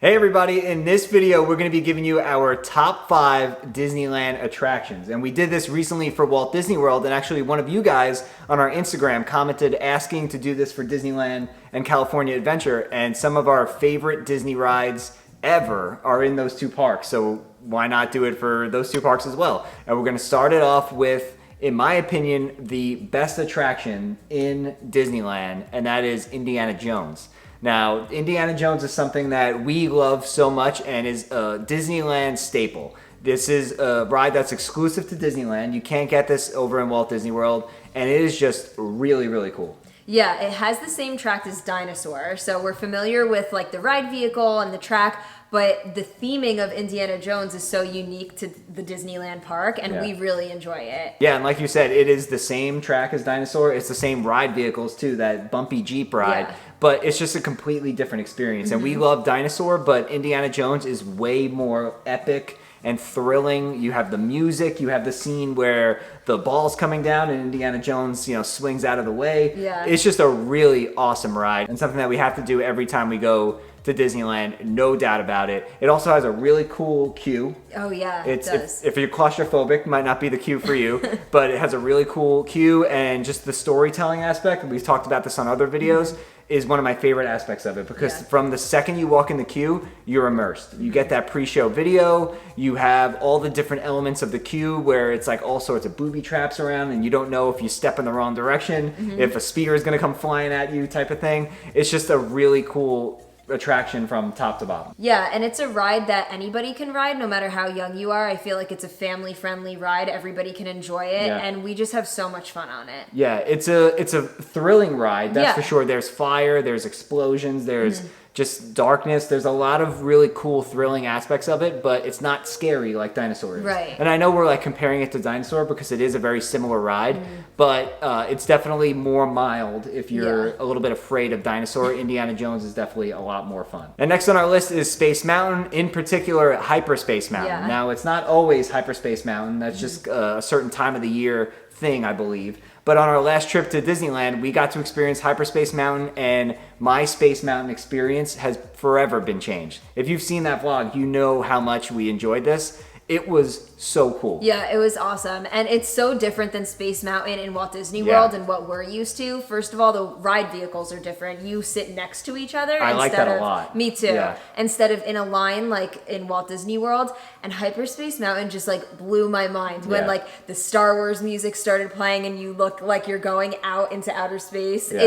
Hey everybody, in this video we're going to be giving you our top 5 Disneyland attractions. And we did this recently for Walt Disney World, and actually one of you guys on our Instagram commented asking to do this for Disneyland and California Adventure, and some of our favorite Disney rides ever are in those two parks, so why not do it for those two parks as well? And we're going to start it off with, in my opinion, the best attraction in Disneyland, and that is Indiana Jones. Now, Indiana Jones is something that we love so much and is a Disneyland staple. This is a ride that's exclusive to Disneyland. You can't get this over in Walt Disney World, and it is just really, really cool. Yeah, it has the same track as Dinosaur, so we're familiar with like the ride vehicle and the track, but the theming of Indiana Jones is so unique to the Disneyland park, and we really enjoy it. Yeah, and like you said, it is the same track as Dinosaur. It's the same ride vehicles too, that bumpy Jeep ride. Yeah. But it's just a completely different experience. And we love Dinosaur, but Indiana Jones is way more epic and thrilling. You have the music, you have the scene where the ball's coming down and Indiana Jones, swings out of the way. Yeah. It's just a really awesome ride and something that we have to do every time we go to Disneyland, no doubt about it. It also has a really cool queue. Oh yeah, it does. If you're claustrophobic, it might not be the queue for you, but it has a really cool queue, and just the storytelling aspect, we've talked about this on other videos, is one of my favorite aspects of it, because from the second you walk in the queue, you're immersed. You get that pre-show video, you have all the different elements of the queue where it's like all sorts of booby traps around and you don't know if you step in the wrong direction, if a speeder is gonna come flying at you type of thing. It's just a really cool attraction from top to bottom. Yeah, and it's a ride that anybody can ride no matter how young you are. I feel like it's a family friendly ride. Everybody can enjoy it, and we just have so much fun on it. Yeah, it's a thrilling ride, that's for sure. There's fire, there's explosions, there's just darkness. There's a lot of really cool, thrilling aspects of it, but it's not scary like Dinosaur is. Right. And I know we're like comparing it to Dinosaur because it is a very similar ride, but it's definitely more mild if you're a little bit afraid of Dinosaur. Indiana Jones is definitely a lot more fun. And next on our list is Space Mountain, in particular Hyperspace Mountain. Yeah. Now, it's not always Hyperspace Mountain. That's just a certain time of the year thing, I believe. But on our last trip to Disneyland, we got to experience Hyperspace Mountain, and my Space Mountain experience has forever been changed. If you've seen that vlog, you know how much we enjoyed this. It was so cool. Yeah, it was awesome. And it's so different than Space Mountain in Walt Disney World and what we're used to. First of all, the ride vehicles are different. You sit next to each other. I like that a lot. Me too. Yeah. Instead of in a line like in Walt Disney World. And Hyperspace Mountain just like blew my mind when like the Star Wars music started playing and you look like you're going out into outer space. Yeah.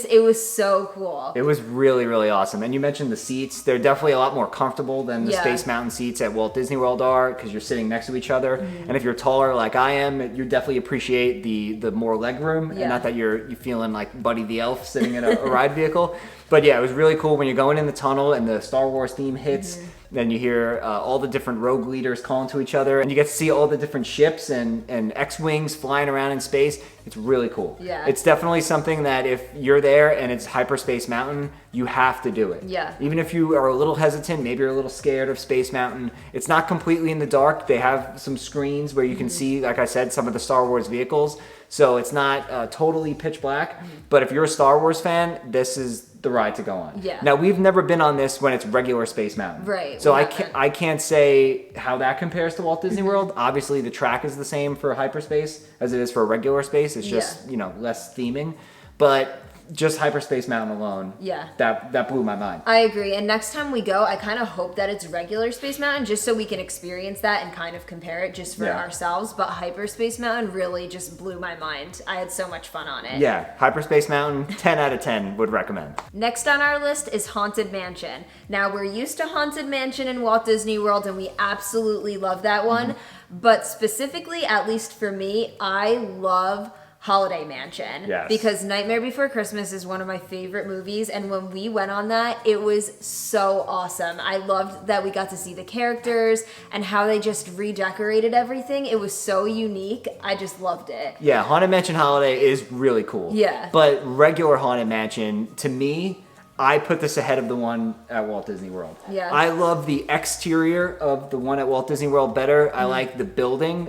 It was so cool. It was really, really awesome. And you mentioned the seats. They're definitely a lot more comfortable than the Space Mountain seats at Walt Disney World are, because you're sitting next to each other. And if you're taller like I am, you definitely appreciate the more leg room, and not that you're feeling like Buddy the Elf sitting in a ride vehicle. But yeah, it was really cool when you're going in the tunnel and the Star Wars theme hits. Then you hear all the different rogue leaders calling to each other, and you get to see all the different ships and X-Wings flying around in space. It's really cool. Yeah. It's definitely something that if you're there and it's Hyperspace Mountain, you have to do it. Yeah. Even if you are a little hesitant, maybe you're a little scared of Space Mountain, it's not completely in the dark. They have some screens where you can see, like I said, some of the Star Wars vehicles. So it's not totally pitch black. But if you're a Star Wars fan, this is the ride to go on. Yeah. Now, we've never been on this when it's regular Space Mountain. Right. So I can't say how that compares to Walt Disney World. Obviously, the track is the same for Hyperspace as it is for regular space. It's just, less theming. But just Hyperspace Mountain alone, that blew my mind. I agree. And next time we go, I kind of hope that it's regular Space Mountain, just so we can experience that and kind of compare it just for ourselves. But Hyperspace Mountain really just blew my mind. I had so much fun on it. Yeah, Hyperspace Mountain, 10 out of 10 would recommend. Next on our list is Haunted Mansion. Now, we're used to Haunted Mansion in Walt Disney World, and we absolutely love that one. But specifically, at least for me, I love Holiday Mansion. Yes. Because Nightmare Before Christmas is one of my favorite movies, and when we went on that, it was so awesome. I loved that we got to see the characters and how they just redecorated everything. It was so unique. I just loved it. Yeah, Haunted Mansion Holiday is really cool. Yeah. But regular Haunted Mansion, to me, I put this ahead of the one at Walt Disney World. Yeah. I love the exterior of the one at Walt Disney World better. I like the building,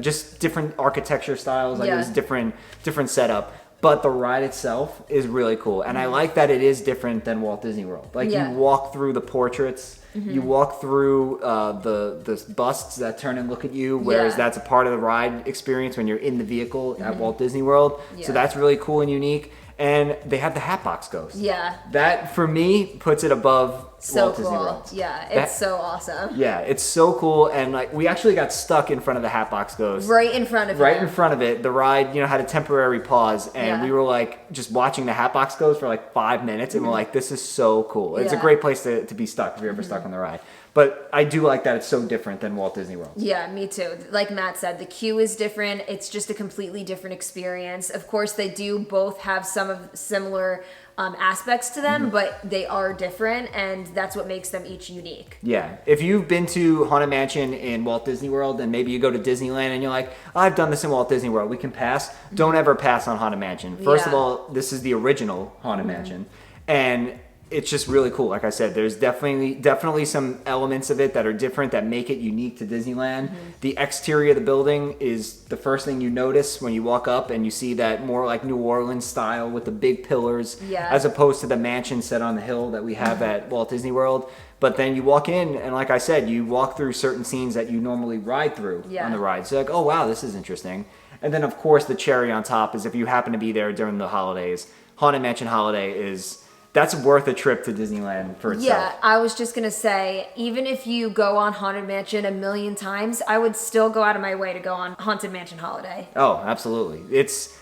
just different architecture styles. Like it was different setup. but the ride itself is really cool. And I like that it is different than Walt Disney World. Like you walk through the portraits, you walk through the busts that turn and look at you, whereas that's a part of the ride experience when you're in the vehicle at Walt Disney World. So that's really cool and unique. And they have the Hatbox Ghost. Yeah. That, for me, puts it above Walt Disney World. Yeah, it's so awesome. Yeah, it's so cool. And like, we actually got stuck in front of the Hatbox Ghost. Right in front of it. Right in front of it. The ride, had a temporary pause. And we were like, just watching the Hatbox Ghost for like 5 minutes. And we're like, this is so cool. It's a great place to be stuck if you're ever stuck on the ride. But I do like that it's so different than Walt Disney World. Yeah, me too. Like Matt said, the queue is different. It's just a completely different experience. Of course, they do both have some of similar aspects to them, but they are different, and that's what makes them each unique. Yeah. If you've been to Haunted Mansion in Walt Disney World, and maybe you go to Disneyland and you're like, I've done this in Walt Disney World, we can pass. Don't ever pass on Haunted Mansion. First of all, this is the original Haunted Mansion. And it's just really cool. Like I said, there's definitely some elements of it that are different that make it unique to Disneyland. The exterior of the building is the first thing you notice when you walk up, and you see that more like New Orleans style with the big pillars, as opposed to the mansion set on the hill that we have at Walt Disney World. But then you walk in, and like I said, you walk through certain scenes that you normally ride through on the ride. So like, oh wow, this is interesting. And then of course the cherry on top is if you happen to be there during the holidays, Haunted Mansion Holiday that's worth a trip to Disneyland for itself. Yeah, I was just going to say, even if you go on Haunted Mansion 1,000,000 times, I would still go out of my way to go on Haunted Mansion Holiday. Oh, absolutely. It's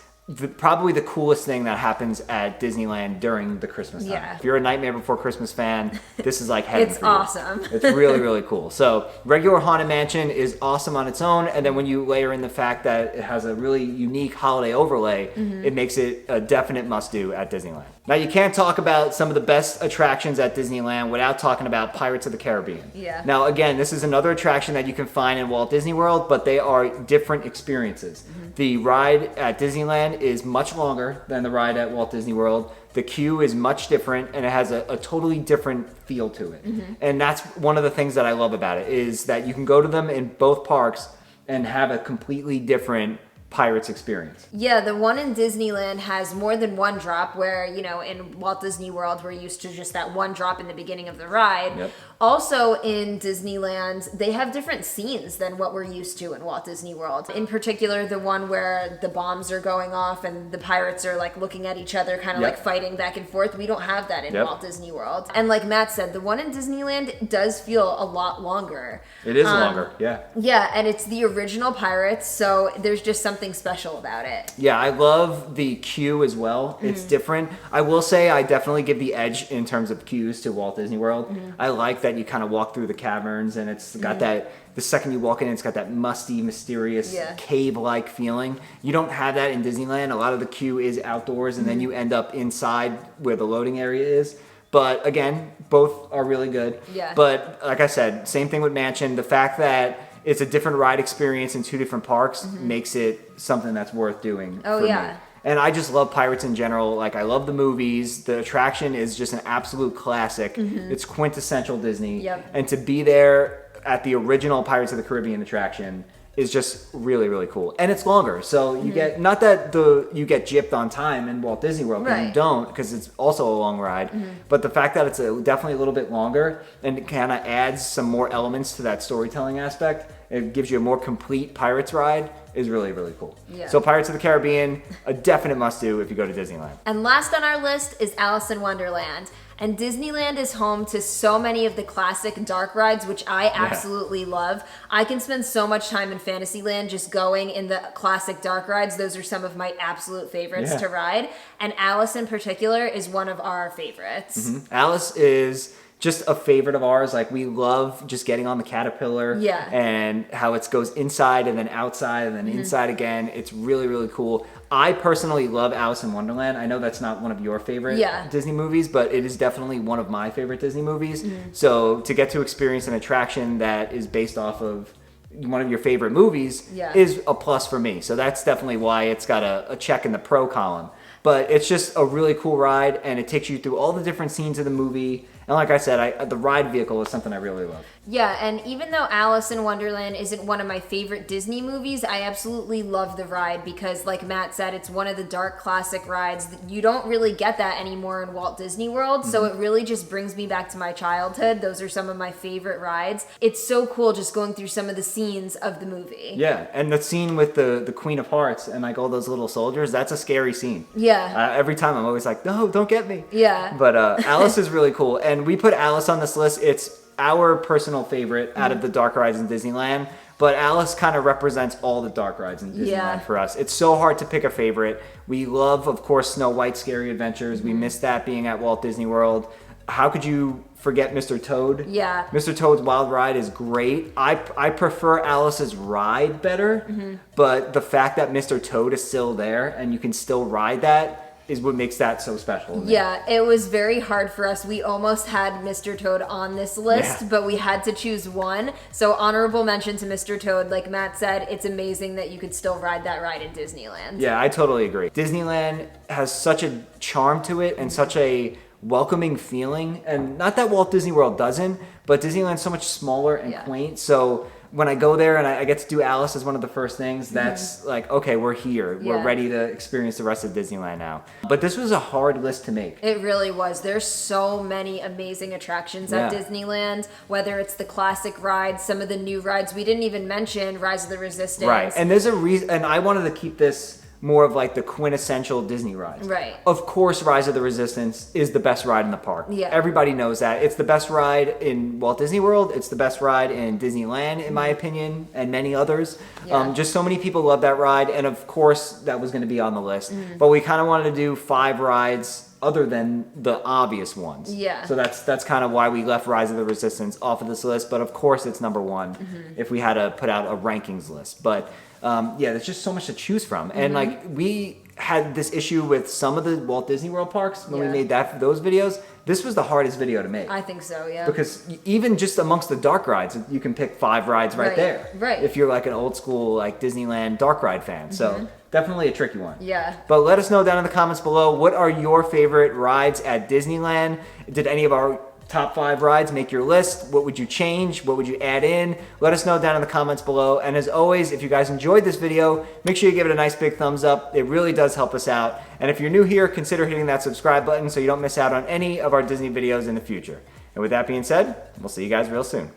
probably the coolest thing that happens at Disneyland during the Christmas time. Yeah. If you're a Nightmare Before Christmas fan, this is like heaven It's for you. awesome. It's really, really cool. So regular Haunted Mansion is awesome on its own, and then when you layer in the fact that it has a really unique holiday overlay, it makes it a definite must-do at Disneyland. Now, you can't talk about some of the best attractions at Disneyland without talking about Pirates of the Caribbean. Yeah. Now, again, this is another attraction that you can find in Walt Disney World, but they are different experiences. The ride at Disneyland is much longer than the ride at Walt Disney World. The queue is much different, and it has a totally different feel to it. And that's one of the things that I love about it, is that you can go to them in both parks and have a completely different Pirates experience. Yeah, the one in Disneyland has more than one drop, where, in Walt Disney World, we're used to just that one drop in the beginning of the ride. Yep. Also in Disneyland, they have different scenes than what we're used to in Walt Disney World. In particular, the one where the bombs are going off and the pirates are like looking at each other, kind of like fighting back and forth. We don't have that in Walt Disney World. And like Matt said, the one in Disneyland does feel a lot longer. It is longer, yeah. Yeah, and it's the original Pirates, so there's just something special about it. Yeah, I love the queue as well. It's different. I will say I definitely give the edge in terms of queues to Walt Disney World. I like that you kind of walk through the caverns, and it's got that, the second you walk in, it's got that musty, mysterious, cave-like feeling. You don't have that in Disneyland. A lot of the queue is outdoors, and then you end up inside where the loading area is. But again, both are really good. Yeah. But like I said, same thing with Mansion. The fact that it's a different ride experience in two different parks makes it something that's worth doing for me. And I just love Pirates in general. Like, I love the movies. The attraction is just an absolute classic. It's quintessential Disney. And to be there at the original Pirates of the Caribbean attraction is just really, really cool. And it's longer. So you get, not that you get gypped on time in Walt Disney World, because you don't, because it's also a long ride. But the fact that it's definitely a little bit longer, and it kind of adds some more elements to that storytelling aspect, it gives you a more complete Pirates ride, is really, really cool. So Pirates of the Caribbean, a definite must-do if you go to Disneyland. And last on our list is Alice in Wonderland. And Disneyland is home to so many of the classic dark rides, which I absolutely love. I can spend so much time in Fantasyland just going in the classic dark rides. Those are some of my absolute favorites to ride. And Alice in particular is one of our favorites. Alice is just a favorite of ours. Like, we love just getting on the caterpillar and how it goes inside and then outside and then inside again. It's really, really cool. I personally love Alice in Wonderland. I know that's not one of your favorite Disney movies, but it is definitely one of my favorite Disney movies. So to get to experience an attraction that is based off of one of your favorite movies is a plus for me. So that's definitely why it's got a check in the pro column. But it's just a really cool ride, and it takes you through all the different scenes of the movie, And like I said, the ride vehicle is something I really love. Yeah, and even though Alice in Wonderland isn't one of my favorite Disney movies, I absolutely love the ride because, like Matt said, it's one of the dark classic rides. You don't really get that anymore in Walt Disney World, so it really just brings me back to my childhood. Those are some of my favorite rides. It's so cool just going through some of the scenes of the movie. Yeah, and the scene with the Queen of Hearts and like all those little soldiers, that's a scary scene. Yeah. Every time I'm always like, no, don't get me. Yeah. But Alice is really cool. And we put Alice on this list. It's our personal favorite out of the dark rides in Disneyland. But Alice kind of represents all the dark rides in Disneyland for us. It's so hard to pick a favorite. We love, of course, Snow White's Scary Adventures. We miss that being at Walt Disney World. How could you forget Mr. Toad? Yeah. Mr. Toad's Wild Ride is great. I prefer Alice's ride better, but the fact that Mr. Toad is still there and you can still ride that is what makes that so special to me. Yeah, it was very hard for us. We almost had Mr. Toad on this list, but we had to choose one. So honorable mention to Mr. Toad. Like Matt said, it's amazing that you could still ride that ride in Disneyland. Yeah, I totally agree. Disneyland has such a charm to it and such a welcoming feeling. And not that Walt Disney World doesn't, but Disneyland's so much smaller and quaint. So when I go there and I get to do Alice as one of the first things, that's like, okay, we're here. We're ready to experience the rest of Disneyland now. But this was a hard list to make. It really was. There's so many amazing attractions at Disneyland, whether it's the classic rides, some of the new rides. We didn't even mention Rise of the Resistance. Right. And there's a reason, and I wanted to keep this more of like the quintessential Disney rides. Right. Of course, Rise of the Resistance is the best ride in the park. Yeah. Everybody knows that. It's the best ride in Walt Disney World. It's the best ride in Disneyland, in my opinion, and many others. Yeah. Just so many people love that ride. And of course, that was going to be on the list. But we kind of wanted to do 5 rides other than the obvious ones. Yeah. So that's kind of why we left Rise of the Resistance off of this list. But of course, it's number 1 if we had to put out a rankings list. But there's just so much to choose from. And like we had this issue with some of the Walt Disney World parks when we made those videos. This was the hardest video to make. I think so, yeah. Because even just amongst the dark rides, you can pick 5 rides right there. Right. If you're like an old school like Disneyland dark ride fan. So definitely a tricky one. Yeah. But let us know down in the comments below, what are your favorite rides at Disneyland? Did any of our top 5 rides make your list? What would you change? What would you add in? Let us know down in the comments below. And as always, if you guys enjoyed this video, make sure you give it a nice big thumbs up. It really does help us out. And if you're new here, consider hitting that subscribe button so you don't miss out on any of our Disney videos in the future. And with that being said, we'll see you guys real soon.